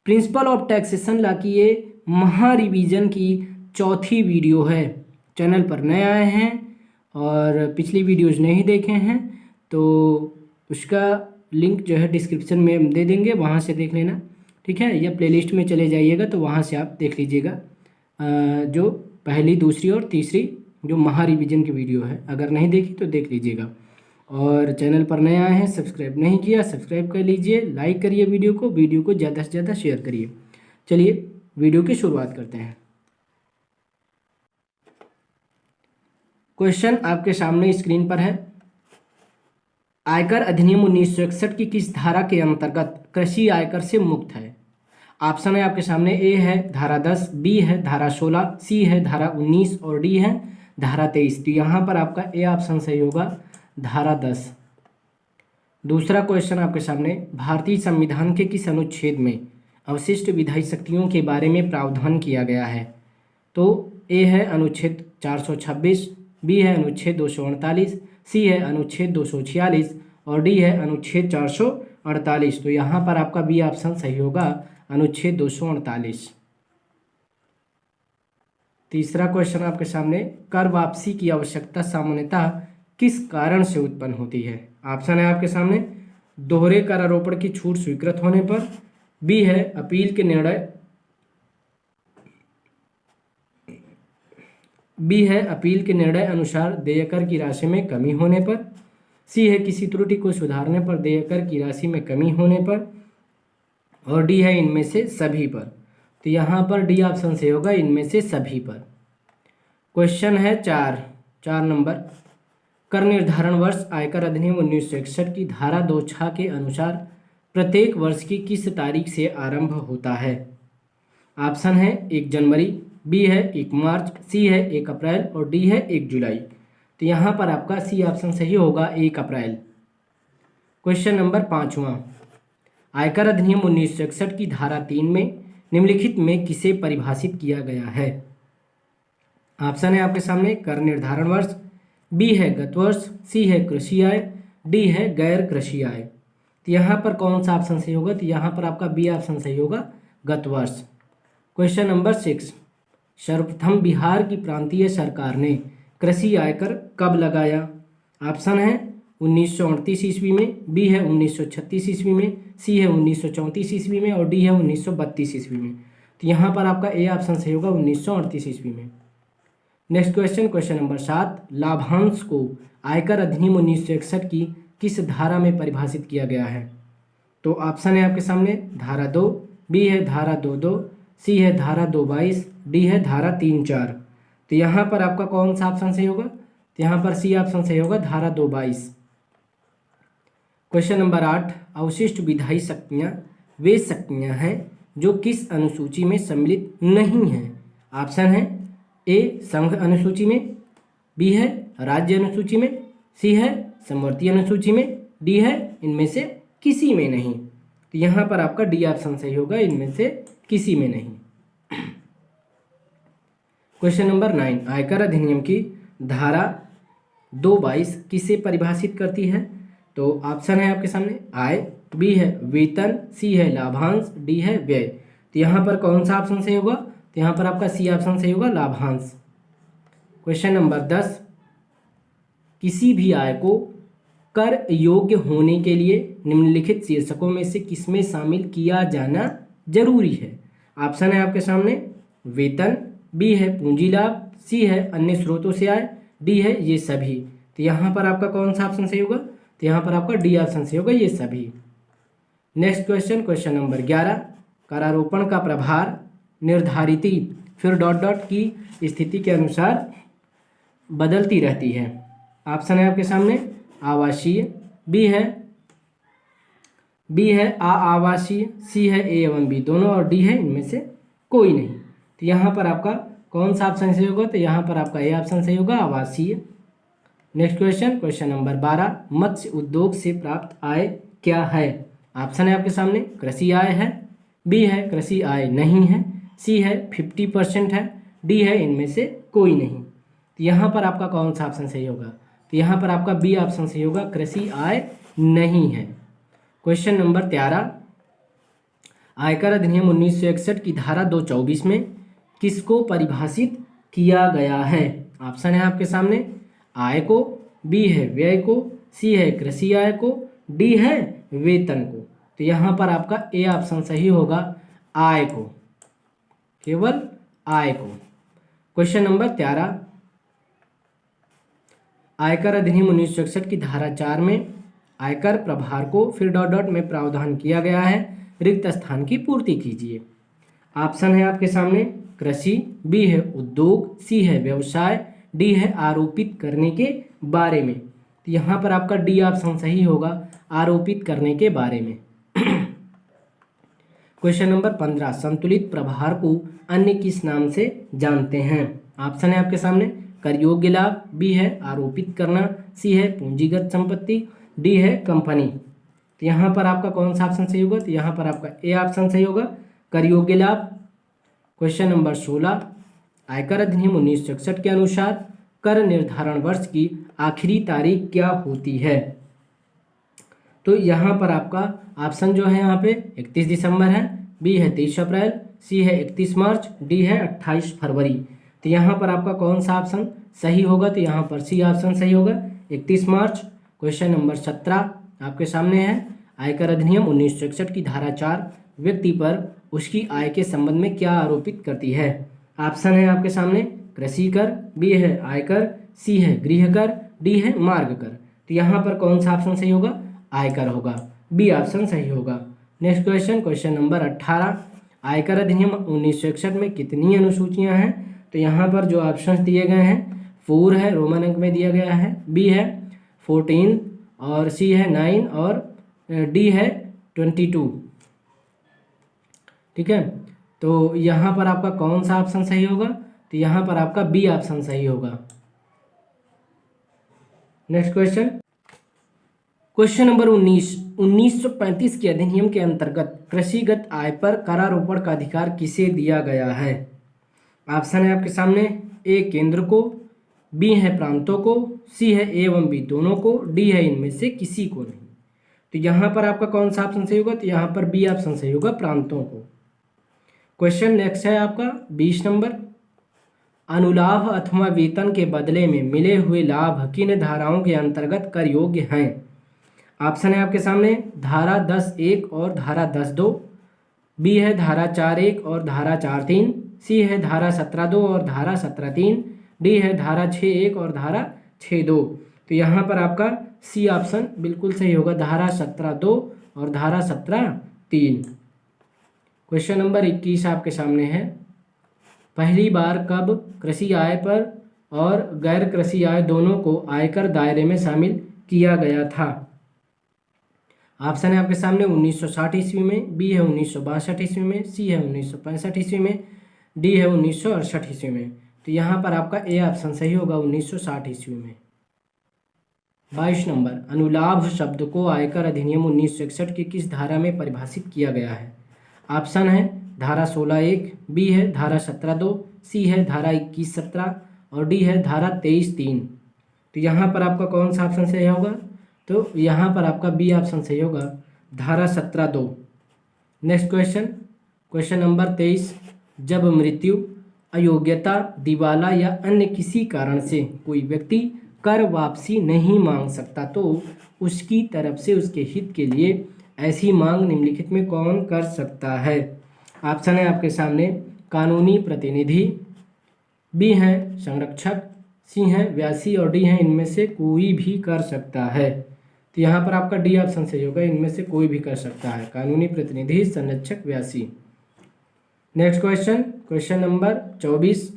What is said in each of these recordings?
Principle of taxation law की ये महा रिवीजन की चौथी वीडियो है। चैनल पर नए आए हैं और पिछली वीडियोज़ नहीं देखे हैं तो उसका लिंक जो है डिस्क्रिप्शन में हम दे देंगे, वहाँ से देख लेना, ठीक है। या प्लेलिस्ट में चले जाइएगा तो वहाँ से आप देख लीजिएगा जो पहली, दूसरी और तीसरी जो महा रिवीजन की वीडियो है। अगर नहीं देखी तो देख लीजिएगा। और चैनल पर नए आए हैं, सब्सक्राइब नहीं किया, सब्सक्राइब कर लीजिए, लाइक करिए वीडियो को ज़्यादा से ज़्यादा शेयर करिए। चलिए वीडियो की शुरुआत करते हैं। क्वेश्चन आपके सामने स्क्रीन पर है। आयकर अधिनियम 1961 की किस धारा के अंतर्गत कृषि आयकर से मुक्त है? ऑप्शन है आपके सामने, ए है धारा 10, बी है धारा 16, सी है धारा 19 और डी है धारा 23। तो यहाँ पर आपका ए ऑप्शन सही होगा, धारा 10। दूसरा क्वेश्चन आपके सामने, भारतीय संविधान के किस अनुच्छेद में अवशिष्ट विधायी शक्तियों के बारे में प्रावधान किया गया है? तो ए है अनुच्छेद 426, बी है अनुच्छेद 248, सी है अनुच्छेद 246 और डी है अनुच्छेद 448। तो यहाँ पर आपका बी ऑप्शन सही होगा, अनुच्छेद 248। तीसरा क्वेश्चन आपके सामने, कर वापसी की आवश्यकता सामान्यतः किस कारण से उत्पन्न होती है? ऑप्शन है आपके सामने, दोहरे कर आरोपण की छूट स्वीकृत होने पर, बी है अपील के निर्णय अनुसार देयकर की राशि में कमी होने पर, सी है किसी त्रुटि को सुधारने पर देयकर की राशि में कमी होने पर और डी है इनमें से सभी पर। तो यहाँ पर डी ऑप्शन से होगा, इनमें से सभी पर। क्वेश्चन है 4 नंबर, कर निर्धारण वर्ष आयकर अधिनियम 1961 की धारा 2(6) के अनुसार प्रत्येक वर्ष की किस तारीख से आरंभ होता है? ऑप्शन है 1 जनवरी, बी है 1 मार्च, सी है 1 अप्रैल और डी है 1 जुलाई। तो यहाँ पर आपका सी ऑप्शन सही होगा, 1 अप्रैल। क्वेश्चन नंबर 5वां, आयकर अधिनियम 1961 की धारा 3 में निम्नलिखित में किसे परिभाषित किया गया है? ऑप्शन है आपके सामने, कर निर्धारण वर्ष, बी है गत वर्ष, सी है कृषि आय, डी है गैर कृषि आय। तो यहाँ पर कौन सा ऑप्शन सही होगा? तो यहाँ पर आपका बी ऑप्शन सही होगा, गत वर्ष। क्वेश्चन नंबर 6, सर्वप्रथम बिहार की प्रांतीय सरकार ने कृषि आयकर कब लगाया? ऑप्शन है 1938 ईस्वी में, बी है 1936 ईस्वी में, सी है 1934 ईस्वी में और डी है 1932 ईस्वी में। तो यहाँ पर आपका ए ऑप्शन सही होगा, 1938 ईस्वी में। नेक्स्ट क्वेश्चन नंबर 7, लाभांश को आयकर अधिनियम 1961 की किस धारा में परिभाषित किया गया है? तो ऑप्शन है आपके सामने, धारा 2, बी है धारा 22, सी है धारा 222, डी है धारा 34। तो यहाँ पर आपका कौन सा ऑप्शन सही होगा? तो यहाँ पर सी ऑप्शन सही होगा, धारा 222। क्वेश्चन नंबर 8, अवशिष्ट विधायी शक्तियाँ वे शक्तियाँ हैं जो किस अनुसूची में सम्मिलित नहीं हैं? ऑप्शन है ए संघ अनुसूची में, बी है राज्य अनुसूची में, सी है समवर्ती अनुसूची में, डी है इनमें से किसी में नहीं। तो यहाँ पर आपका डी ऑप्शन सही होगा, इनमें से किसी में नहीं। क्वेश्चन नंबर 9, आयकर अधिनियम की धारा 222 किसे परिभाषित करती है? तो ऑप्शन है आपके सामने, आय, बी है वेतन, सी है लाभांश, डी है व्यय। तो यहाँ पर कौन सा ऑप्शन सही होगा? तो यहाँ पर आपका सी ऑप्शन सही होगा, लाभांश। क्वेश्चन नंबर 10, किसी भी आय को कर योग्य होने के लिए निम्नलिखित शीर्षकों में से किसमें शामिल किया जाना जरूरी है? ऑप्शन है आपके सामने, वेतन, बी है पूंजी लाभ, सी है अन्य स्रोतों से आय, डी है ये सभी। तो यहाँ पर आपका कौन सा ऑप्शन सही होगा? तो यहाँ पर आपका डी ऑप्शन सही होगा, ये सभी। नेक्स्ट क्वेश्चन नंबर 11, करारोपण का प्रभार निर्धारित फिर ... की स्थिति के अनुसार बदलती रहती है। ऑप्शन है आपके सामने, आवासीय, बी है आवासीय, सी है ए एवं बी दोनों और डी है इनमें से कोई नहीं। तो यहाँ पर आपका कौन सा ऑप्शन सही होगा? तो यहाँ पर आपका ए ऑप्शन सही होगा, आवासीय। नेक्स्ट क्वेश्चन नंबर 12, मत्स्य उद्योग से प्राप्त आय क्या है? ऑप्शन है आपके सामने, कृषि आय है, बी है कृषि आय नहीं है, सी है 50% है, डी है इनमें से कोई नहीं। तो यहाँ पर आपका कौन सा ऑप्शन सही होगा? तो यहाँ पर आपका बी ऑप्शन सही होगा, कृषि आय नहीं है। क्वेश्चन नंबर 13, आयकर अधिनियम 1961 की धारा 224 में किसको परिभाषित किया गया है? ऑप्शन है आपके सामने, आय को, बी है व्यय को, सी है कृषि आय को, डी है वेतन को। तो यहाँ पर आपका ए ऑप्शन सही होगा, आय को, केवल आय को। क्वेश्चन नंबर 13, आयकर अधिनियम 1961 की धारा 4 में आयकर प्रभार को फिर डॉट डॉट में प्रावधान किया गया है, रिक्त स्थान की पूर्ति कीजिए। ऑप्शन है आपके सामने, कृषि, बी है उद्योग, सी है व्यवसाय, डी है आरोपित करने के बारे में। तो यहाँ पर आपका डी ऑप्शन सही होगा, आरोपित करने के बारे में। क्वेश्चन नंबर 15, संतुलित प्रभार को अन्य किस नाम से जानते हैं? ऑप्शन है आपके सामने, कर योग्य लाभ, बी है आरोपित करना, सी है पूंजीगत संपत्ति, डी है कंपनी। तो यहाँ पर आपका कौन सा ऑप्शन सही होगा? तो यहाँ पर आपका ए ऑप्शन सही होगा, कर योग्य लाभ। क्वेश्चन नंबर 16, आयकर अधिनियम 1961 के अनुसार कर निर्धारण वर्ष की आखिरी तारीख क्या होती है? तो यहाँ पर आपका ऑप्शन जो है यहाँ पे 31 दिसंबर है, बी है 23 अप्रैल, सी है 31 मार्च, डी है 28 फरवरी। तो यहाँ पर आपका कौन सा ऑप्शन सही होगा? तो यहाँ पर सी ऑप्शन सही होगा, 31 मार्च। क्वेश्चन नंबर 17 आपके सामने है, आयकर अधिनियम 1961 की धारा 4 व्यक्ति पर उसकी आय के संबंध में क्या आरोपित करती है? ऑप्शन है आपके सामने, कृषि कर, बी है आयकर, सी है गृह कर, डी है मार्ग कर। तो यहाँ पर कौन सा ऑप्शन सही होगा? आयकर होगा, बी ऑप्शन सही होगा। नेक्स्ट क्वेश्चन, क्वेश्चन नंबर 18, आयकर अधिनियम 1961 में कितनी अनुसूचियां हैं? तो यहाँ पर जो ऑप्शन दिए गए हैं, 4 है, रोमन अंक में दिया गया है, बी है 14 और सी है 9 और डी है 22। ठीक है, तो यहाँ पर आपका कौन सा ऑप्शन सही होगा? तो यहाँ पर आपका बी ऑप्शन सही होगा। नेक्स्ट क्वेश्चन, क्वेश्चन नंबर 19, 1935 के अधिनियम के अंतर्गत कृषिगत आय पर करारोपण का अधिकार किसे दिया गया है? ऑप्शन है आपके सामने, ए केंद्र को, बी है प्रांतों को, सी है ए एवं बी दोनों को, डी है इनमें से किसी को नहीं। तो यहाँ पर आपका कौन सा ऑप्शन सही होगा? तो यहाँ पर बी ऑप्शन सही होगा, प्रांतों को। क्वेश्चन नेक्स्ट है आपका 20 नंबर, अनुलाभ अथवा वेतन के बदले में मिले हुए लाभ किन धाराओं के अंतर्गत कर योग्य हैं? ऑप्शन है आपके सामने, धारा 10(1) और धारा 10(2), बी है धारा 4(1) और धारा 4(3), सी है धारा 17(2) और धारा 17(3), डी है धारा 6(1) और धारा 6(2). तो यहाँ पर आपका सी ऑप्शन बिल्कुल सही होगा, धारा 17(2) और धारा 17(3). क्वेश्चन नंबर 21 आपके सामने है, पहली बार कब कृषि आय पर और गैर कृषि आय दोनों को आयकर दायरे में शामिल किया गया था? ऑप्शन है आपके सामने, 1960 ईस्वी में, बी है 1962 ईस्वी में, सी है 1965 ईस्वी में, डी है 1968 ईस्वी में। तो यहाँ पर आपका ए ऑप्शन सही होगा, 1960 ईस्वी में। 22 नंबर, अनुलाभ शब्द को आयकर अधिनियम 1961 की किस धारा में परिभाषित किया गया है? ऑप्शन है धारा 16(1), बी है धारा 17(2), सी है धारा 21(17) और डी है धारा 23(3). तो यहाँ पर आपका कौन सा ऑप्शन सही होगा? तो यहाँ पर आपका बी ऑप्शन सही होगा, धारा 17(2). नेक्स्ट क्वेश्चन, क्वेश्चन नंबर 23, जब मृत्यु, अयोग्यता, दिवाला या अन्य किसी कारण से कोई व्यक्ति कर वापसी नहीं मांग सकता तो उसकी तरफ से उसके हित के लिए ऐसी मांग निम्नलिखित में कौन कर सकता है? ऑप्शन है आपके सामने, कानूनी प्रतिनिधि, बी है संरक्षक, सी है व्यासी और डी है इनमें से कोई भी कर सकता है। तो यहाँ पर आपका डी ऑप्शन सही होगा, इनमें से कोई भी कर सकता है, कानूनी प्रतिनिधि, संरक्षक, व्यासी। Next question, question number 24,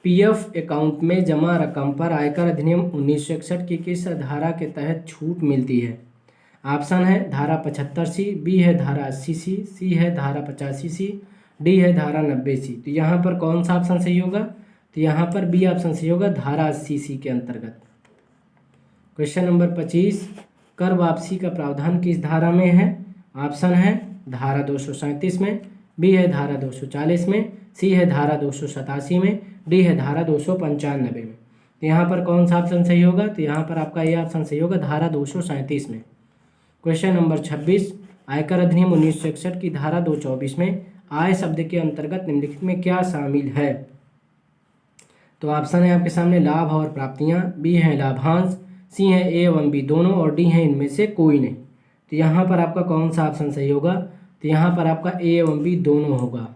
PF account में जमा रकम पर आयकर अधिनियम 1961 की किस धारा के तहत छूट मिलती है? ऑप्शन है धारा 75(c), बी है धारा 80(c), सी है धारा 85(c), डी है धारा 90(c). तो यहाँ पर कौन सा ऑप्शन सही होगा? तो यहाँ पर बी ऑप्शन सही होगा, धारा 80(c) के अंतर्गत। क्वेश्चन नंबर 25, कर वापसी का प्रावधान किस धारा में है? ऑप्शन है धारा 237 में, बी है धारा 240 में, सी है धारा 287 में, डी है धारा 295 में। तो यहाँ पर कौन सा ऑप्शन सही होगा? तो यहाँ पर आपका ये ऑप्शन सही होगा, धारा 237 में। क्वेश्चन नंबर 26, आयकर अधिनियम 1961 की धारा 224 में आय शब्द के अंतर्गत निम्नलिखित में क्या शामिल है? तो ऑप्शन है आपके सामने लाभ और प्राप्तियां, बी है लाभांश, सी है ए एवं बी दोनों और डी है इनमें से कोई नहीं। तो यहाँ पर आपका कौन सा ऑप्शन सही होगा? तो यहाँ पर आपका ए एवं बी दोनों होगा,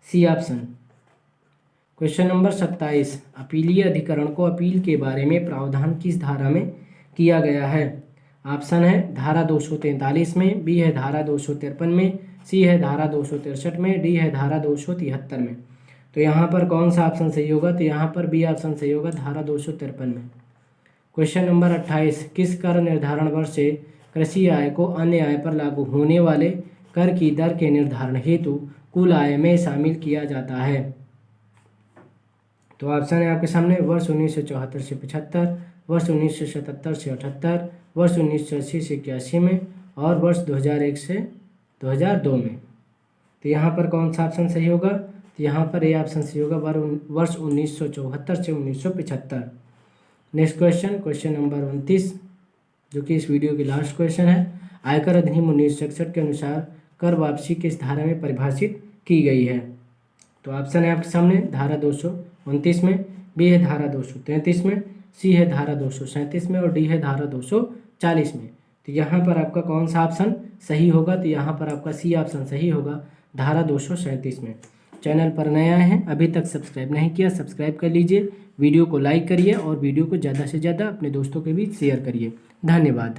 सी ऑप्शन। क्वेश्चन नंबर 27, अपीलीय अधिकरण को अपील के बारे में प्रावधान किस धारा में किया गया है? ऑप्शन है धारा 243 में, बी है धारा 253 में, सी है धारा 263 में, डी है धारा 273 में। तो यहाँ पर कौन सा ऑप्शन सही होगा? तो यहाँ पर बी ऑप्शन सही होगा, धारा 253 में। क्वेश्चन नंबर 28, किस कर निर्धारण वर्ष से कृषि आय को अन्य आय पर लागू होने वाले कर की दर के निर्धारण हेतु कुल आय में शामिल किया जाता है? तो ऑप्शन है आपके सामने वर्ष 1974 से 75, वर्ष 1977 से 78, वर्ष 1980 से 81 में और वर्ष 2001 से 2002 में। तो यहाँ पर कौन सा ऑप्शन सही होगा? तो यहाँ पर ए ऑप्शन सही होगा, वर्ष 1974 से 1975। नेक्स्ट क्वेश्चन, क्वेश्चन नंबर 29, जो कि इस वीडियो की लास्ट क्वेश्चन है। आयकर अधिनियम 1961 के अनुसार कर वापसी किस धारा में परिभाषित की गई है? तो ऑप्शन है आपके सामने धारा 229 में, बी है धारा 233 में, सी है धारा 237 में और डी है धारा 240 में। तो यहाँ पर आपका कौन सा ऑप्शन सही होगा? तो यहाँ पर आपका सी ऑप्शन सही होगा, धारा 237 में। चैनल पर नया है, अभी तक सब्सक्राइब नहीं किया, सब्सक्राइब कर लीजिए, वीडियो को लाइक करिए और वीडियो को ज़्यादा से ज़्यादा अपने दोस्तों के बीच शेयर करिए। धन्यवाद।